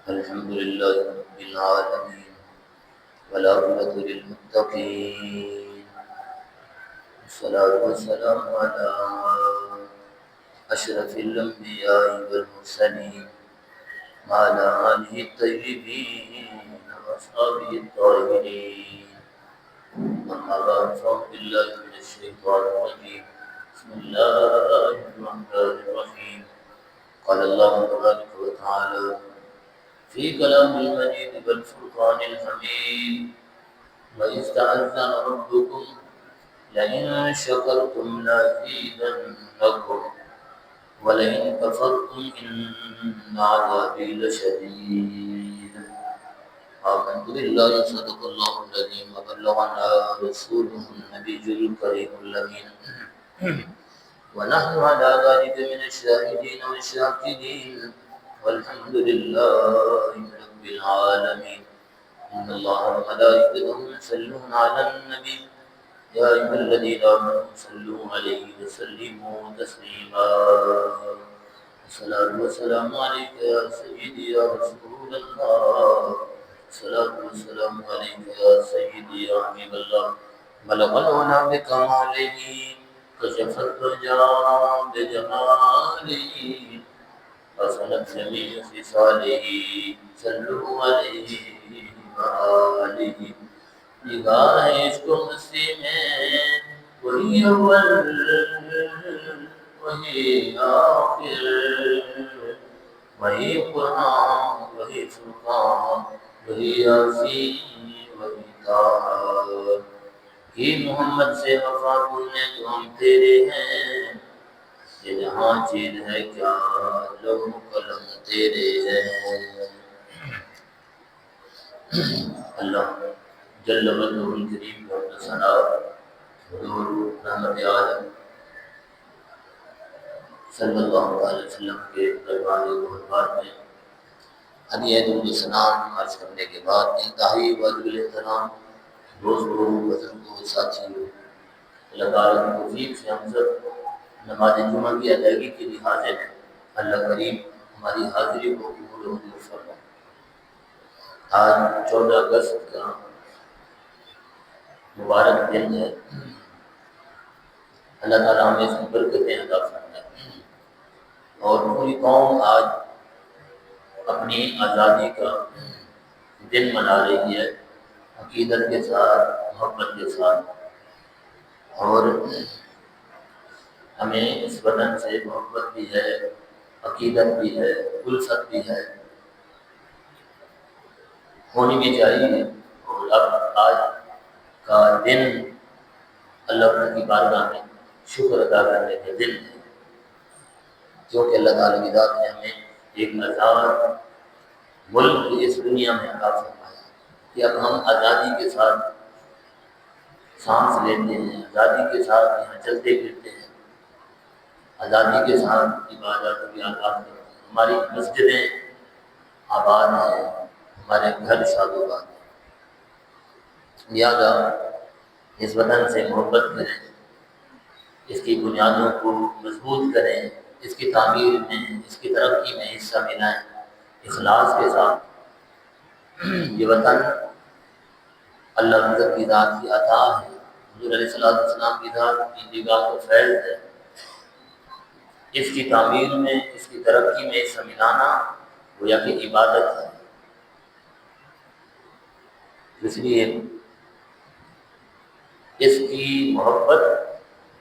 الحمد لله رب العالمين والعاقبة للمتقين والصلاة والسلام على أشرف الأنبياء والمرسلين وعلى آله الطيبين وأصحابه الطاهرين. أما بعد فأعوذ بالله من الشيطان الرجيم. بسم الله الرحمن الرحيم. قال الله تبارك وتعالى في كلام المجيد والفرقان الحميد: وإذ تأذن ربكم لئن شكرتم لأزيدنكم ولئن كفرتم إن عذابي لشديد. آمنت بالله صدق الله العظيم وبلغنا رسوله النبي الكريم الأمين ونحن على ذلك من الشاهدين والشاكرين والحمد لله رب العالمين. إن الله وملائكته يصلون على النبي يا أيها الذين آمنوا صلوا عليه وسلموا تسليما. الصلاة والسلام عليك يا سيدي يا رسول الله. الصلاة والسلام عليك يا سيدي يا حبيب الله. بلغ العلا بكماله كشف الدجى بجماله حسنت جميع خصاله صلوا عليه وآله. نگاہ عشق و مستی میں وہی اول وہی آخر وہی قرآن وہی فرقان وہی یاسین وہی طٰہٰ. کہ محمد سے وفا بولنے تو ہم تیرے ہیں، یہ جہاں چیز ہے کیا لوح و قلم تیرے ہیں. اللہ جل وجلہ الکریم کا ثنا حضور رحمت عالم صلی اللہ علیہ وسلم کے دربار محبت میں ہدیہ درود و سلام عرض کرنے کے بعد انتہائی واجب الاحترام دوستوں، بزرگوں، ساتھیوں، اللہ تعالیٰ کی توفیق سے ہم سب نماز جمعہ کی ادائیگی کے لیے حاضر ہیں. اللہ کریم ہماری حاضری کو قبول و منظور فرمائے. آج 14 اگست کا مبارک دن ہے. اللہ تعالیٰ ہمیں اس میں برکتیں عطا فرمائے اور پوری قوم آج اپنی آزادی کا دن منا رہی ہے، عقیدت کے ساتھ، محبت کے ساتھ. اور ہمیں اس وطن سے محبت بھی ہے، عقیدت بھی ہے، الفت بھی ہے، ہونی بھی چاہیے. اور اب آج کا دن اللہ کی بارگاہ میں شکر ادا کرنے کا دن ہے، کیونکہ اللہ تعالیٰ کی ذات نے ہمیں ایک آزاد ملک اس دنیا میں عطا فرمایا کہ اب ہم آزادی کے ساتھ سانس لیتے ہیں، آزادی کے ساتھ یہاں چلتے پھرتے ہیں، آزادی کے ساتھ عبادت بھی آزاد کرتے ہیں. ہماری مسجدیں آباد ہیں، ہمارے گھر شاداباد ہیں. لہٰذا اس وطن سے محبت کریں، اس کی بنیادوں کو مضبوط کریں، اس کی تعمیر میں، اس کی ترقی میں حصہ ملائیں اخلاص کے ساتھ. یہ وطن اللہ کی ذات کی عطا ہے، حضور علیہ السلام کی ذات کی نگاہ کو فیض ہے. اس کی تعمیر میں، اس کی ترقی میں حصہ ملانا گویا کہ عبادت ہے. اس لیے اس کی محبت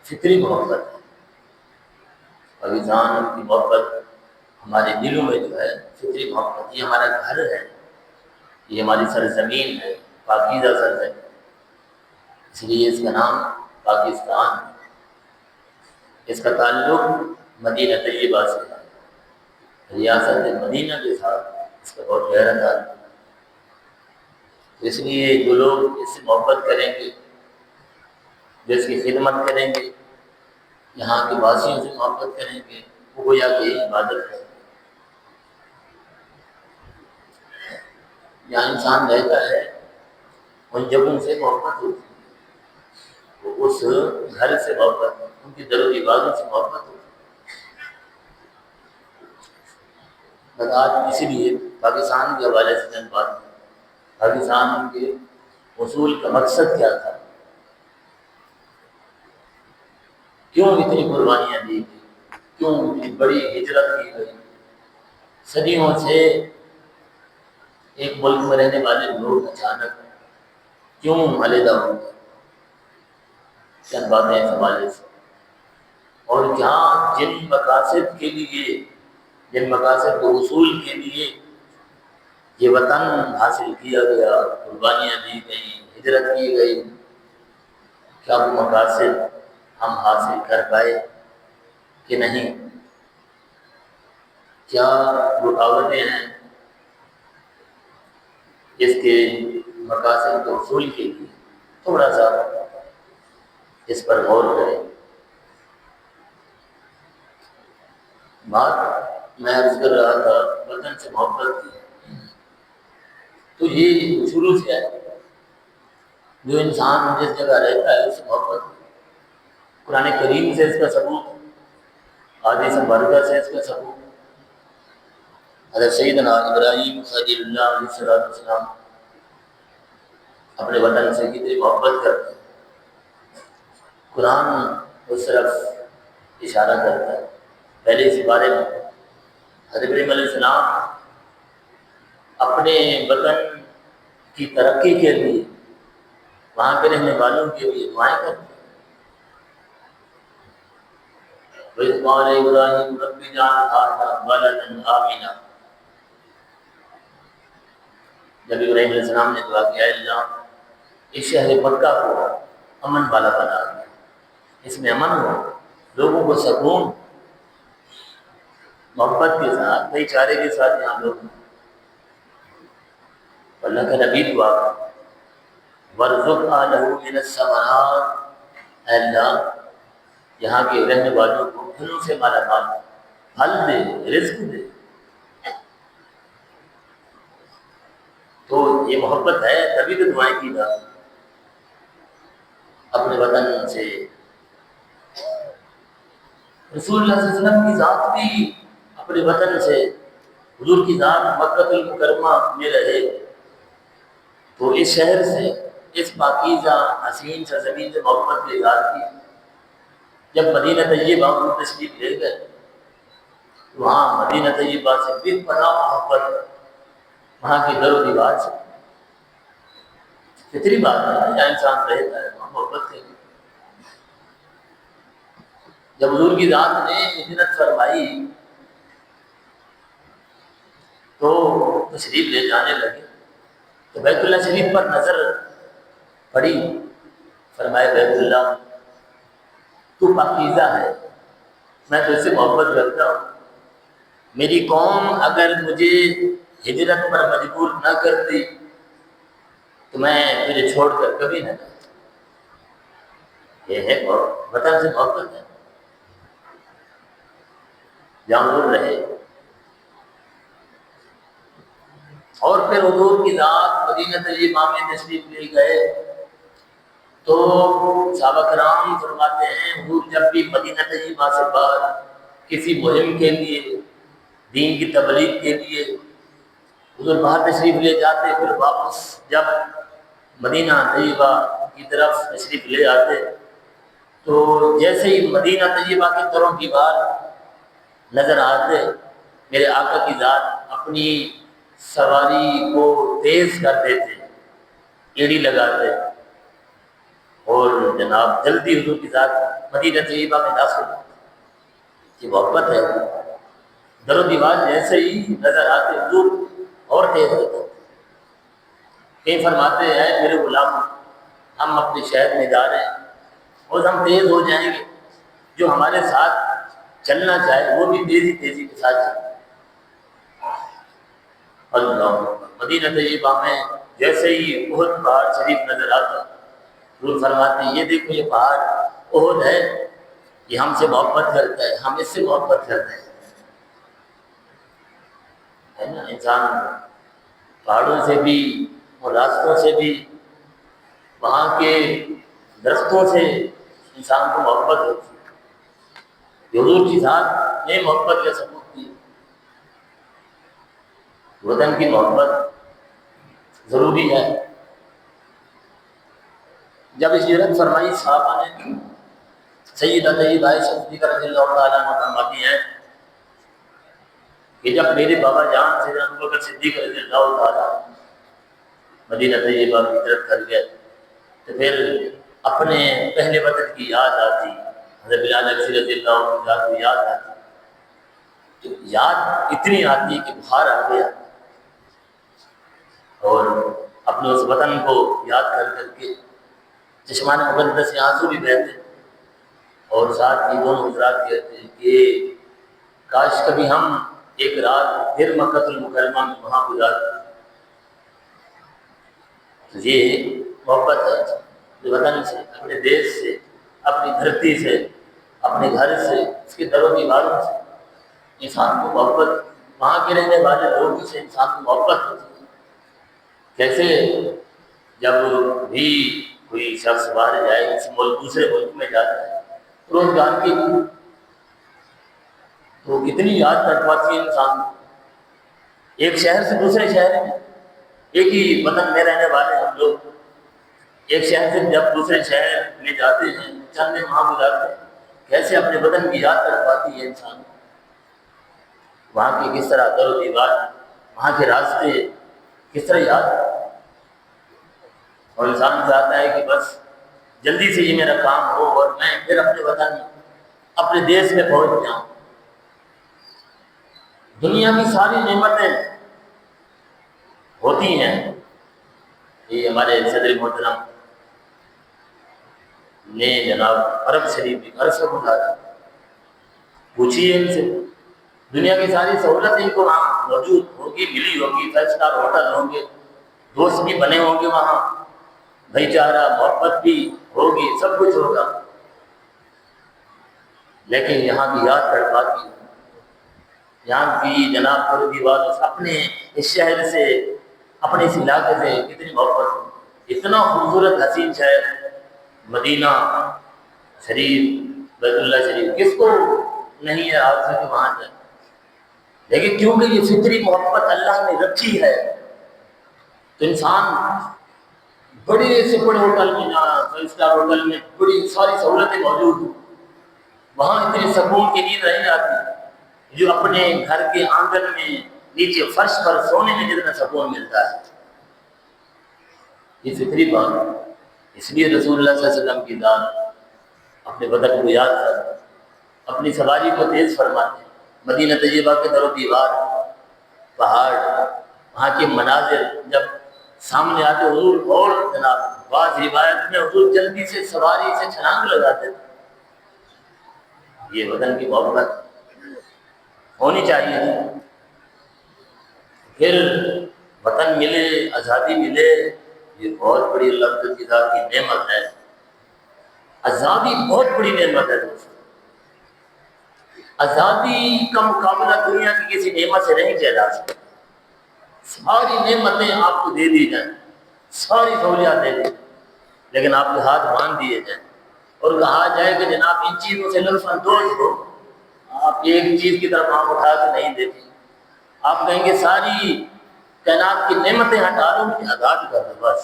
فطری محبت ہے. پاکستان کی محبت ہمارے دلوں میں جو ہے فطری محبت، یہ ہمارا گھر ہے، یہ ہماری سرزمین ہے، پاکیزہ سرزمین. اس لیے اس کا نام پاکستان ہے. اس کا تعلق مدینہ طیبہ سے ہے، ریاست مدینہ کے ساتھ اس کا بہت گہرا تعلق. اس لیے جو لوگ اس سے محبت کریں گے، جو اس کی خدمت کریں گے، یہاں کے واسیوں سے محبت کریں گے، وہ گویا کہ عبادت ہے. یہاں انسان رہتا ہے، ان جگہوں سے محبت ہوتی ہے، وہ اس گھر سے محبت، ان کی در و دیواروں سے محبت ہوتی ہے. بس آج اسی لیے پاکستان کے حوالے سے چند بات، پاکستان کے حصول کا مقصد کیا تھا، کیوں اتنی قربانیاں دی گئی، کیوں اتنی بڑی ہجرت کی گئی، صدیوں سے ایک ملک میں رہنے والے لوگ اچانک کیوں علیحدہ ہو گئے، چند باتیں اس حوالے سے، اور جہاں جن مقاصد کے لیے، جن مقاصد کو حصول کے لیے یہ وطن حاصل کیا گیا، قربانیاں دی گئیں، ہجرت کی گئی، کیا وہ مقاصد ہم حاصل کر پائے کہ نہیں؟ کیا رکاوٹیں ہیں اس کے مقاصد کے حصول کے لیے؟ تھوڑا سا اس پر غور کریں۔ بات میں عرض کر رہا تھا وطن سے محبت کی، تو یہ شروع سے ہے، جو انسان جس جگہ رہتا ہے اس سے محبت کی۔ قرآن کریم سے اس کا ثبوت، حدیث مبارکہ سے اس کا ثبوت، حضرت سیدنا ابراہیم خلیل اللہ علیہ السلام اپنے وطن سے کتنی محبت کرتے ہیں۔ قرآن اس طرف اشارہ کرتا ہے۔ پہلے اس بارے میں حضرت ابراہیم علیہ السلام اپنے وطن کی ترقی کے لیے، وہاں کے رہنے والوں کے لیے دعائیں کرتے ہیں۔ وَإِذْ قَالَ إِبْرَاهِيمُ رَبِّ اجْعَلْ هَٰذَا بَلَدًا آمِنًا، جب ابراہیم علیہ السلام نے دعا کیا، اللہ اس شہر مکہ کو امن والا بنا دیا، اس میں امن ہو، لوگوں کو سکون، محبت کے ساتھ، بھائی چارے کے ساتھ یہاں لوگ، اللہ کا نبی دعا وَارْزُقْ أَهْلَهُ مِنَ الثَّمَرَاتِ، اے اللہ یہاں کے رہنے والوں کو پھلوں سے مالا مال، پھل دے، رزق دے۔ تو یہ محبت ہے، تبھی تو دعائیں کی جا اپنے وطن سے۔ رسول اللہ صلی اللہ علیہ وسلم کی ذات بھی اپنے وطن سے، حضور کی ذات مکہ المکرمہ میں رہے تو اس شہر سے، اس پاکیزہ حسین سرزمین سے محبت کی اظہار کی۔ جب مدینہ طیبہ کو تشریف لے گئے، وہاں مدینہ طیبہ سے بے پناہ محبت، وہاں کی در و دیوار سے، فطری بات ہے جہاں انسان رہتا ہے وہاں محبت کے لیے۔ جب حضور کی ذات نے ہجرت فرمائی تو تشریف لے جانے لگے تو بیت اللہ شریف پر نظر پڑی، فرمایا بیت اللہ تو پاکیزہ ہے، میں تو اس سے محبت کرتا ہوں، میری قوم اگر مجھے ہجرت پر مجبور نہ کرتی تو میں تجھے چھوڑ کر کبھی نہ جاتا۔ یہ ہے وطن سے محبت ہے، جہاں دور رہے۔ اور پھر حضور کی ذات مدینہ طیبہ میں تشریف لے گئے تو صحابہ کرام فرماتے ہیں حضور جب بھی مدینہ طیبہ سے باہر کسی مہم کے لیے، دین کی تبلیغ کے لیے حضور باہر تشریف لے جاتے، پھر واپس جب مدینہ طیبہ کی طرف تشریف لے آتے تو جیسے ہی مدینہ طیبہ کے دروں دیوار نظر آتے، میرے آقا کی ذات اپنی سواری کو تیز کر دیتے، ایڑی لگاتے اور جناب جلدی حضور کی ذات مدینہ طیبہ میں داخل ہوتی۔ یہ محبت ہے، در و دیوار جیسے ہی نظر آتے حضور اور تیز ہوتے۔ کہیں فرماتے ہیں میرے غلام ہم اپنے شہر میں جا رہے ہیں اور ہم تیز ہو جائیں گے، جو ہمارے ساتھ چلنا چاہے وہ بھی تیزی کے ساتھ چلے۔ اللہ مدینہ طیبہ میں جیسے ہی احد پہاڑ شریف نظر آتا، حضور فرماتے ہیں یہ دیکھو یہ پہاڑ احد ہے، یہ ہم سے محبت کرتا ہے، ہم اس سے محبت کرتے ہیں۔ ہے نا، انسان پہاڑوں سے بھی اور راستوں سے بھی، وہاں کے درختوں سے انسان کو محبت ہوتی ہے۔ حضور کی ذات نے محبت کا ثبوت دی۔ وطن کی محبت ضروری ہے۔ جب ہجرت فرمائی صحابہ نے، سیدہ طیبہ عائشہ صدیقہ رضی اللہ تعالیٰ عنہ فرماتی ہیں کہ جب میرے بابا جان سے ابو بکر صدیق رضی اللہ تعالیٰ مدینہ طیبہ میں ہجرت کر گئے تو پھر اپنے پہلے وطن کی یاد آتی، حضرت بلال حبشی رضی اللہ عنہ کو یاد آتی، تو یاد اتنی آتی کہ بخار آ گیا، اور اپنے اس وطن کو یاد کر کر کے چشمان مقدس سے آنسو بھی بہتے، اور ساتھ ہی دونوں حضرات کہتے ہیں کہ کاش کبھی ہم ایک رات پھر مکہ المکرمہ میں وہاں گزارتے۔ تو یہ محبت ہے جو وطن سے، اپنے دیش سے، اپنی دھرتی سے، اپنے گھر سے، اس کے در و دیواروں سے انسان کو محبت، وہاں کے رہنے والے لوگوں سے انسان کو محبت ہوتی ہے۔ کیسے جب بھی کوئی شخص باہر جائے، کسی ملک دوسرے ملک میں جاتا ہے، روزگار کی تو کتنی یاد تڑپاتی ہے انسان کو، ایک شہر سے دوسرے شہر میں، ایک ہی وطن میں رہنے والے ہم لوگ ایک شہر سے جب دوسرے شہر میں جاتے ہیں، چند دن وہاں گزارتے ہیں، کیسے اپنے وطن کی یاد تڑپاتی ہے انسان، وہاں کی کس طرح در و دیوار، وہاں کے راستے کس طرح یاد، اور انسان چاہتا ہے کہ بس جلدی سے یہ میرا کام ہو اور میں پھر اپنے وطن، اپنے دیش میں پہنچ جاؤں۔ دنیا کی ساری نعمتیں ہوتی ہیں، یہ ہمارے صدر محترم نے جناب عرب شریف کی عرض سے بتایا، پوچھیے ان سے، دنیا کی ساری سہولتیں ان کو وہاں موجود ہوگی، ملی ہوگی، 5 اسٹار ہوٹل ہوں گے، دوست بھی بنے ہوں گے وہاں، بھائی چارہ محبت بھی ہوگی، سب کچھ ہوگا، لیکن یہاں کی یاد تڑپاتی ہے، یہاں کی جناب پر دیوار اپنے اس شہر سے، اپنے اس علاقے سے کتنی محبت، اتنا خوبصورت حسین شہر مدینہ شریف، بیت اللہ شریف، کس کو نہیں ہے آپ سے کہ وہاں جائے، لیکن کیونکہ یہ فطری محبت اللہ نے رکھی ہے تو انسان بڑے سے بڑے ہوٹل میں جانا، 5 اسٹار ہوٹل میں بڑی ساری سہولتیں موجود ہیں، وہاں اتنے سکون کی نیند نہیں آتی جو اپنے گھر کے آنگن میں نیچے فرش پر سونے میں جتنا سکون ملتا ہے۔ یہ فطری بات ہے، اس لیے رسول اللہ صلی اللہ علیہ وسلم کی ذات اپنے وطن کو یاد کر اپنی سواری کو تیز فرماتے، مدینہ طیبہ کے در و دیوار، پہاڑ، وہاں کے مناظر جب سامنے آتے حضور، اور جناب بعض روایت میں حضور جلدی سے سواری سے چھلانگ لگاتے تھے۔ یہ وطن کی محبت ہونی چاہیے، پھر وطن ملے، آزادی ملے، یہ بہت بڑی اللہ کی ذات کی نعمت ہے۔ آزادی بہت بڑی نعمت ہے دوستو، آزادی کا مقابلہ دنیا کی کسی نعمت سے نہیں کیا جا سکتا۔ ساری نعمتیں آپ کو دے دی جائیں، ساری سہولیات دے دی جائیں، لیکن آپ کے ہاتھ باندھ دیے جائیں اور کہا جائے کہ جناب ان چیزوں سے لطف اندوز ہو، آپ ایک چیز کی طرف آنکھ اٹھا کے نہیں دیتے، آپ کہیں گے ساری کائنات کی نعمتیں ہٹا دو، مجھے آزاد کر دو، بس۔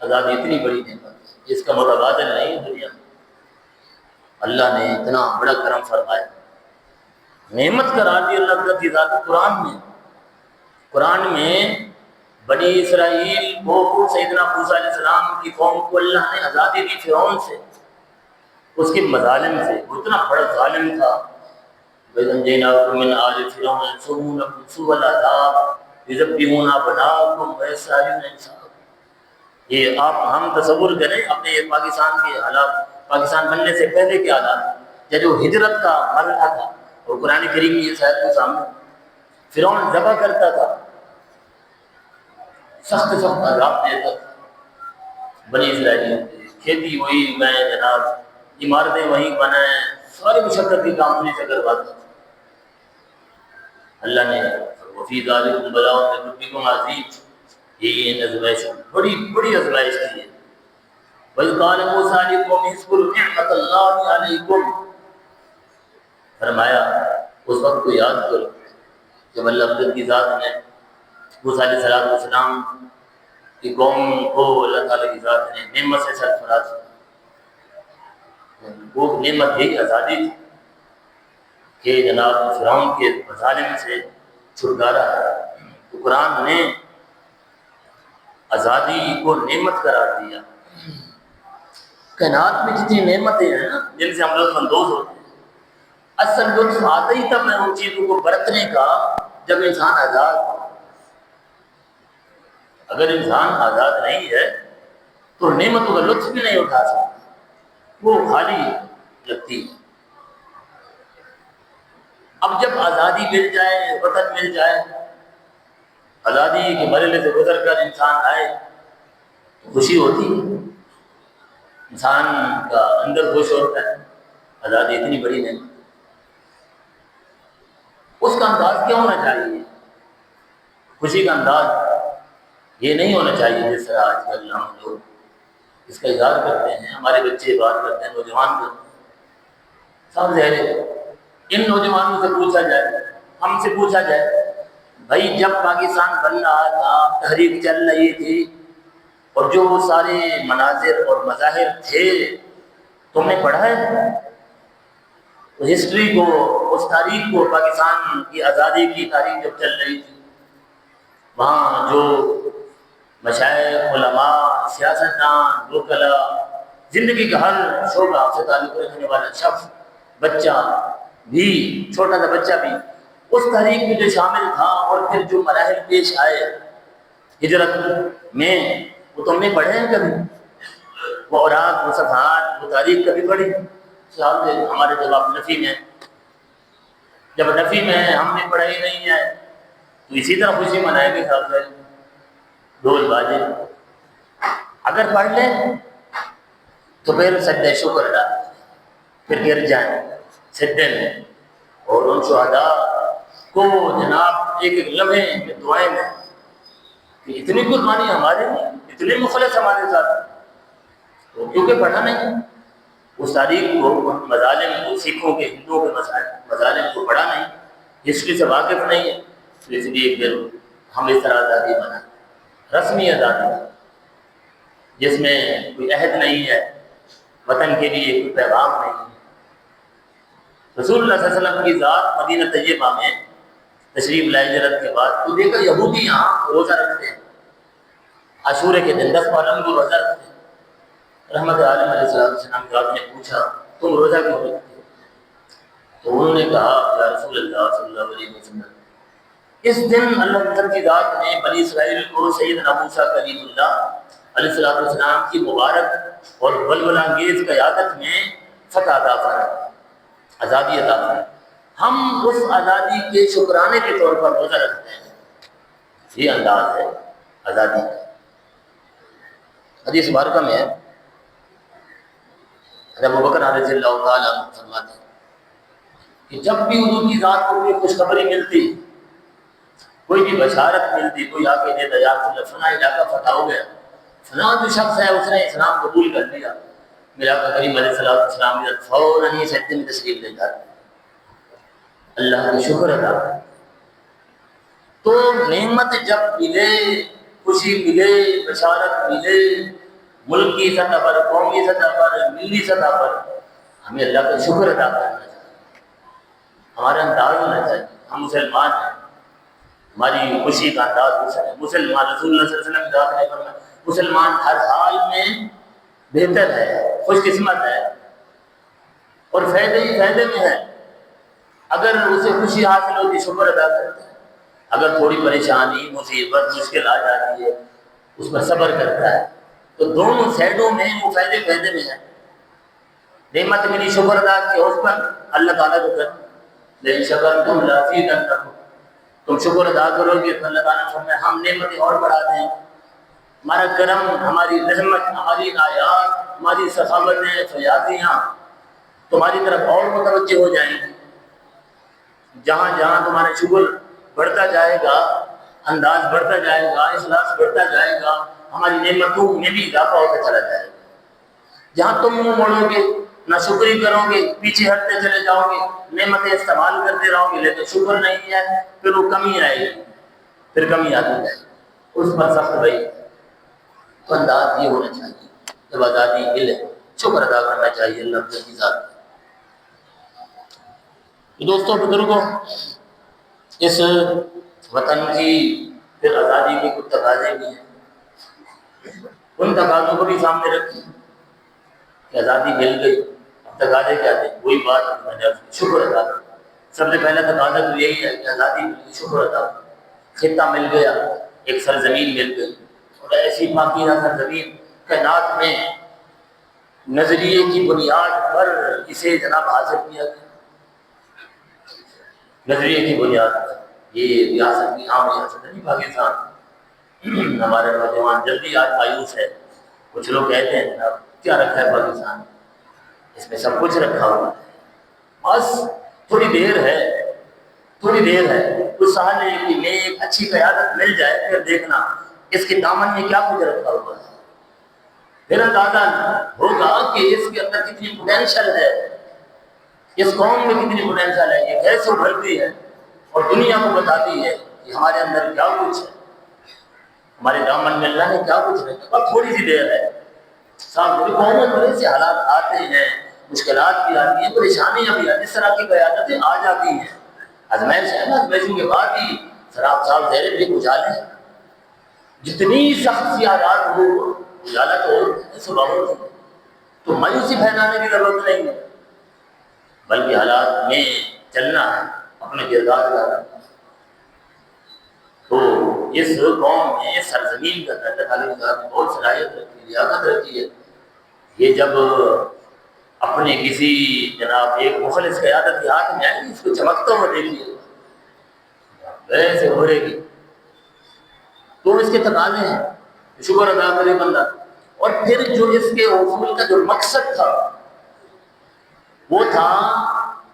آزادی اتنی بڑی نعمت ہے، اس کا متبادل نہیں ہے دنیا میں۔ اللہ نے اتنا بڑا کرم فرمایا، نعمت قرار دی اللہ کی ذات قرآن میں بنی اسرائیل کو، سیدنا موسیٰ علیہ السلام کی قوم کو اللہ نے آزادی دی فرعون سے، اس کے مظالم سے، وہ اتنا بڑا ظالم تھا۔ وَإِذْ أَنجَيْنَاكُم مِّنْ آلِ فِرْعَوْنَ يَسُومُونَكُمْ سُوءَ الْعَذَابِ يُذَبِّحُونَ أَبْنَاءَكُمْ وَيَسْتَحْيُونَ نِسَاءَكُمْ۔ یہ ہم تصور کریں اپنے پاکستان کے حالات، پاکستان بننے سے پہلے کے حالات، یا جو ہجرت کا مرحلہ تھا، اور قرآن کریم کی یہ آیت کے سامنے فرعون ذبح کرتا تھا، سخت عذاب دیتا تھا بنی اسرائیل، کھیتی وہی میں جناب، عمارتیں وہیں بنائیں، ساری مشقت کی کام انہیں سے کرواتا تھا۔ اللہ نے وفی ذالکم بلاء من ربکم عظیم، یہ آزمائش بڑی بڑی آزمائش کی ہے۔ وَإِذْ قَالَ مُوسَىٰ لِقَوْمِهِ اذْكُرُوا نِعْمَتَ اللَّهِ عَلَيْكُمْ، فرمایا اس وقت کو یاد کرو جب اللہ کی ذات نے موسیٰ علیہ السلام کی قوم کو اللہ تعالیٰ کی ذات نے نعمت سے سرفراز کیا، وہ نعمت یہی آزادی تھی کہ جناب فرعون کے مظالم سے چھٹکارا ہے۔ تو قرآن نے آزادی کو نعمت قرار دیا۔ کائنات میں جتنی نعمتیں ہیں نا جن سے ہم لوگ اندوز ہوتے ہیں، اصل لطف آتا ہی تب ہے ان چیزوں کو برتنے کا جب انسان آزاد ہو۔ اگر انسان آزاد نہیں ہے تو نعمتوں کا لطف بھی نہیں اٹھا سکتا، وہ خالی لگتی ہے۔ اب جب آزادی مل جائے، وطن مل جائے، آزادی کے مرحلے سے گزر کر انسان آئے تو خوشی ہوتی ہے، انسان کا اندر خوش ہوتا ہے۔ آزادی اتنی بڑی نہیں، اس کا انداز کیا ہونا چاہیے؟ خوشی کا انداز یہ نہیں ہونا چاہیے جس طرح آج کل ہم لوگ اس کا اظہار کرتے ہیں، ہمارے بچے بات کرتے ہیں، نوجوان کرتے ہیں۔ سب ظاہر ہے ان نوجوانوں سے پوچھا جائے، ہم سے پوچھا جائے، بھائی جب پاکستان بن رہا تھا، تحریک چل رہی تھی اور جو وہ سارے مناظر اور مظاہر تھے تم نے پڑھا ہے؟ ہسٹری کو، اس تاریخ کو، پاکستان کی آزادی کی تاریخ جب چل رہی تھی، وہاں جو مشائخ، علماء، سیاستدان، وکلاء، زندگی کا ہر شعبہ سے تعلق رکھنے والا شخص، بچہ بھی، چھوٹا سا بچہ بھی اس تحریک میں جو شامل تھا، اور پھر جو مراحل پیش آئے ہجرت میں، وہ تم نے پڑھے ہیں کبھی؟ وہ اوراق، وہ صفحات، وہ تاریخ کبھی پڑھی؟ ہمارے جواب نفی میں، جب نفی میں ہم نے پڑھائی نہیں ہے تو اسی طرح خوشی منائیں گے صاحب سے ڈھول باجے۔ اگر پڑھ لیں تو پھر سجدہ شکر ادا، پھر گر جائیں سجدے میں، اور ان شہداء کو جناب ایک ایک لمحے میں دعائیں میں کہ اتنی قربانی ہمارے لیے، اتنے مخلص ہمارے ساتھ، تو کیونکہ پڑھا نہیں اس تاریخ کو، مظالم کو، سکھوں کے، ہندوؤں کے مظالم کو پڑھا نہیں، ہسٹری سے واقف نہیں ہے، تو اس لیے پھر ہم اس طرح آزادی بنا، رسمی آزادی جس میں کوئی عہد نہیں ہے، وطن کے لیے کوئی پیغام نہیں ہے۔ رسول اللہ صلی اللہ علیہ وسلم کی ذات مدینہ طیبہ میں تشریف لائے ہجرت کے بعد تو دیکھا یہودی یہاں روزہ رکھتے ہیں، عاشورے کے دن 10 محرم کو روزہ رکھتے ہیں۔ رحمت عالم علیہ السلام کی ذات نے پوچھا تم روزہ کیوں رکھتے ہو؟ تو انہوں نے کہا یا رسول اللہ صلی اللہ علیہ وسلم، اس دن اللہ تعالیٰ کی ذات نے بنی اسرائیل کو سیدنا موسیٰ کلیم اللہ علیہ السلام کی مبارک اور ولولہ انگیز قیادت میں فتح عطا فرمائی، آزادی عطا فرمائی۔ ہم اس آزادی کے شکرانے کے طور پر روزہ رکھتے ہیں، یہ انداز ہے آزادی کا۔ حدیث مبارکہ میں ابو بکر رضی اللہ تعالیٰ عنہ فرماتے ہیں کہ جب بھی حضور کی ذات کو کوئی خوشخبری ملتی، کوئی بھی بشارت ملتی، کوئی آ کے دیتا یا رسول اللہ فلاں علاقہ فتح ہو گیا، فلاں جو شخص ہے اس نے اسلام قبول کر لیا، میرا آقا کریم علیہ السلام فوراً ہی سجدے میں تشریف لے جاتے، اللہ کا شکر ادا کرتے۔ تو نعمت جب ملے، خوشی ملے، بشارت ملے، ملک کی سطح پر، قومی سطح پر، ملی سطح پر، ہمیں اللہ کا شکر ادا کرنا چاہیے، ہمارا انداز ہونا چاہیے۔ ہم مسلمان ہیں، ہماری خوشی کا انداز دوسرا ہے۔ مسلمان، رسول اللہ صلی اللہ علیہ وسلم نے فرمایا مسلمان ہر حال میں بہتر ہے، خوش قسمت ہے اور فائدے ہی فائدے میں ہے۔ اگر اسے خوشی حاصل ہوتی شکر ادا کرتا ہے، اگر تھوڑی پریشانی، مصیبت، مشکل آ جاتی ہے اس پر صبر کرتا ہے، تو دونوں سائڈوں میں وہ فائدے فائدے میں ہے۔ نعمت ملی، شکر ادا کیا اس پر، اللہ تعالیٰ کو کر لیکن شکر تم لافی کرتا ہو، تم شکر ادا کرو گے تو اللہ تعالیٰ نے فرمایا ہم نعمتیں اور بڑھا دیں، ہمارا کرم، ہماری رحمت، ہماری آیات، ہماری سخاوتیں، فیاضیاں تمہاری طرف اور متوجہ ہو جائیں گی۔ جہاں جہاں تمہارا شکر بڑھتا جائے گا، انداز بڑھتا جائے گا، اخلاص بڑھتا جائے گا، ہماری نعمتوں میں بھی اضافہ ہوتا چلا جائے گا۔ جہاں تم منہ موڑو گے نہ شکری کرو گے، پیچھے ہٹتے چلے جاؤ گے، نعمتیں استعمال کرتے رہو گے لیکن شکر نہیں ہے، پھر وہ کمی آئے گی، پھر کمی آتی ہے اس پر سخت بھائی۔ تو انداز یہ ہونا چاہیے جب آزادی ملے شکر ادا کرنا چاہیے اللہ کی ذات۔ دوستوں بزرگوں، اس وطن کی پھر آزادی کے کچھ تقاضے بھی ہیں، ان تقاضوں کو بھی سامنے رکھیں کہ آزادی مل گئی، اب تقاضے کیا تھے؟ وہی بات میں نے شکر ادا کرنا۔ سب سے پہلا تقاضا تو یہی ہے کہ آزادی مل گئی، شکر ادا کرنا۔ خطہ مل گیا، ایک سرزمین مل گئی، اور ایسی پاکیزہ سرزمین کائنات میں نظریے کی بنیاد پر اسے جناب حاصل کیا گیا، نظریے کی بنیاد پر۔ یہ ریاست کی عام ریاست ہے پاکستان۔ ہمارے نوجوان جلدی آج مایوس ہے، کچھ لوگ کہتے ہیں جناب کیا رکھا ہے پاکستان، اس میں سب کچھ رکھا ہوا ہے، بس تھوڑی دیر ہے، تھوڑی دیر ہے، کچھ سال میں ایک اچھی قیادت مل جائے پھر دیکھنا اس کے دامن میں کیا کچھ رکھا ہوا ہے، پھر اندازہ ہوگا کہ اس کے اندر کتنی پوٹینشل ہے، اس قوم میں کتنی پوٹینشل ہے، یہ کیسے ابھرتی ہے اور دنیا کو بتاتی ہے کہ ہمارے اندر کیا کچھ ہے، ہمارے دامن میں اللہ نے کیا کچھ نہیں۔ اب تھوڑی سی دیر ہے، سامنے قوموں پر ایسے حالات آتے ہیں، مشکلات بھی آتی ہیں، پریشانیاں بھی آتی ہیں، اس طرح کی قیادتیں آ جاتی ہیں، آزمائش ہے نا، آزمائشوں کے بعد ہی سراب صاحب زہرے بھی اجالے، جتنی سخت سی حالات ہو اجالا تو صبح ہو، تو مایوسی پھیلانے کی ضرورت نہیں ہے، بلکہ حالات میں چلنا ہے، اپنے کردار کا۔ تو اس قوم میں سرزمین کا اللہ تعالیٰ نے بہت صلاحیت رکھی، لیاقت رکھی ہے، یہ جب اپنے کسی جناب ایک مخلص قیادت کے ہاتھ میں آئے گی، اس کو چمکتا ہوا دیکھیے ویسے ابھرے گی۔ تو اس کے تقاضے ہیں، شکر ادا کرے بندہ، اور پھر جو اس کے حصول کا جو مقصد تھا وہ تھا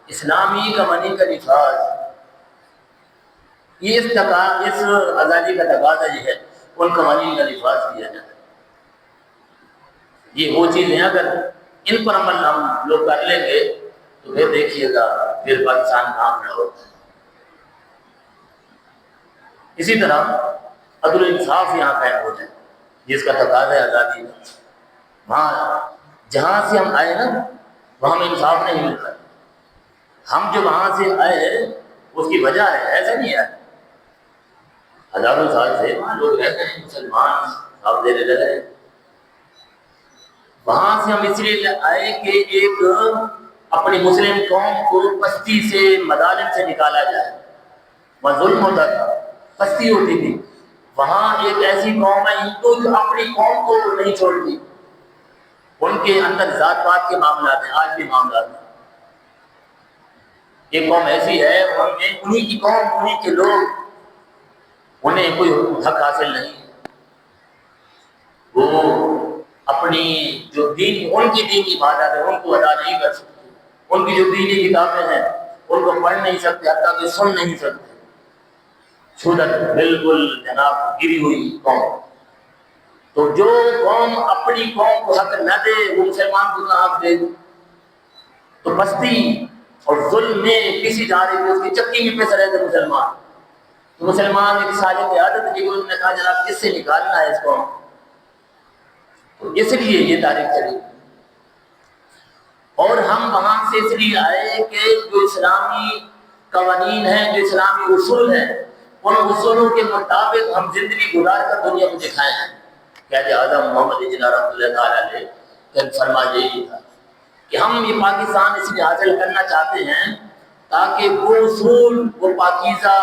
اسلامی قوانین کا نفاذ۔ یہ اس آزادی کا تقاضا یہ ہے ان قوانین کا نفاذ کیا جائے۔ یہ وہ چیزیں اگر ان پر عمل ہم لوگ کر لیں گے تو پھر دیکھیے گا پھر پاکستان کہاں کھڑا ہوتا ہے۔ اسی طرح عدل و انصاف یہاں قائم ہو جائے، جس کا تقاضا ہے آزادی کا۔ وہاں جہاں سے ہم آئے نا وہاں ہمیں انصاف نہیں ملتا، ہم جو وہاں سے آئے اس کی وجہ ہے، ایسا نہیں ہے ہزاروں سال سے وہاں لوگ رہتے ہیں، مسلمان آپ دے رہے ہیں، وہاں سے ہم اس لیے آئے کہ ایک اپنی مسلم قوم کو پستی سے مظالم سے نکالا جائے، وہاں ظلم ہوتا تھا، پستی ہوتی تھی، وہاں ایک ایسی قوم ہے ہندو جو اپنی قوم کو نہیں چھوڑتی، ان کے اندر ذات پات کے معاملات ہیں، آج بھی معاملات ہیں، ایک قوم ایسی ہے انہی کی قوم، انہی کے لوگ، انہیں کوئی حق حاصل نہیں، وہ اپنی جو دین ان کی دین کی عبادت ہے ان کو ادا نہیں کر سکتے، ان کی جو دینی کتابیں ہیں ان کو پڑھ نہیں سکتے، حتیٰ کہ سن نہیں سکتے، چھوٹا بالکل جناب گری ہوئی قوم۔ تو جو قوم اپنی قوم کو حق نہ دے وہ مسلمان کو نہ حق دے، تو بستی اور ظلم میں کسی جانے میں اس کی چکی میں پس رہے تھے مسلمان، تو مسلمان ایک صالح قیادت کی انہوں نے کہا جناب کس سے نکالنا ہے اس قوم، تو اس لیے یہ تاریخ چلی، اور ہم وہاں سے اس لیے آئے کہ جو اسلامی قوانین ہیں، جو اسلامی اصول ہیں، ان اصولوں کے مطابق ہم زندگی گزار کر دنیا کو دکھائے ہیں۔ قائد اعظم محمد اجلا رحمۃ اللہ تعالیٰ علیہ کا فرما یہی تھا کہ ہم یہ پاکستان اس لیے حاصل کرنا چاہتے ہیں تاکہ وہ اصول، وہ پاکیزہ